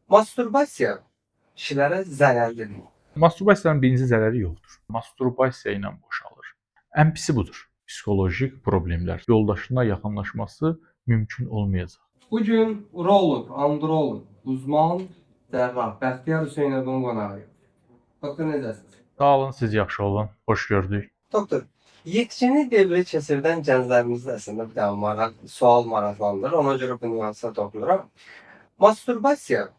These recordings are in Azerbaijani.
Masturbasiya kişilərə zərərlidir. Masturbasiyanın birinci zərəri yoxdur. Masturbasiya ilə boşalır. Ən pisi budur. Psixolojik problemlər. Yoldaşına yaxınlaşması mümkün olmayacaq. Bu gün uroloq, androloq, uzman cərrah Bəxtiyar Hüseynovun qonağıyıq. Doktor necəsiniz? Sağ olun, siz yaxşı olun. Xoş gördük. Doktor, yetkinlik devri keçirdən gənclərimizdə əslində bir dənə sual maraqlandırır. Ona görə bu nüansa toxunuram. Masturbasiya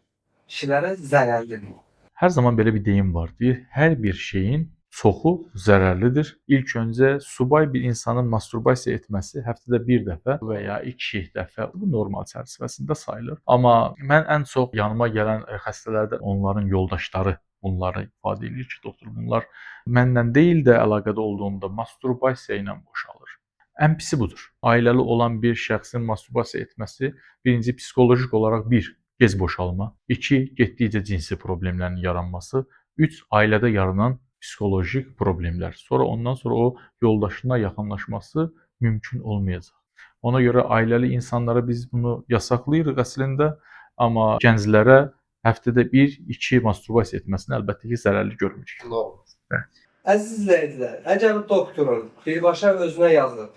kişilərə zərərlidir. Hər zaman belə bir deyim var. Deyir, hər bir şeyin çoxu zərərlidir. İlk öncə subay bir insanın masturbasiya etməsi həftədə bir dəfə və ya 2 dəfə bu normal çərçivəsində sayılır. Amma mən ən çox yanıma gələn xəstələrdə onların yoldaşları bunları ifadə edir ki, doktor, bunlar mənlə deyil də əlaqədə olduğunda masturbasiya ilə boşalır. Ən pisi budur. Ailəli olan bir şəxsin masturbasiya etməsi birinci psixolojik olaraq gec boşalma, 2 getdikcə cinsi problemlərin yaranması, 3 ailədə yaranan psixolojik problemlər. Ondan sonra o yoldaşına yaxınlaşması mümkün olmayacaq. Ona görə ailəli insanlara biz bunu yasaqlayırıq əslində, amma gənclərə həftədə 1-2 masturbasiya etməsini əlbəttə ki, zərərli görmürük. Doğru. Əziz izləyicilər, əgər doktorun birbaşa özünə yazıb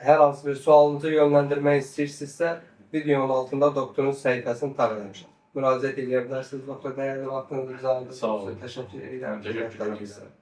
hər hansı bir sualınızı yönləndirmək istəyirsinizsə, videonun altında doktorun səhifəsini təqdim etmişəm. Müraciət edə bilərsiniz. Doktor, dəyərli vaxtınızı bizə ayırdınız. Sağ olun. Təşəkkür edirəm.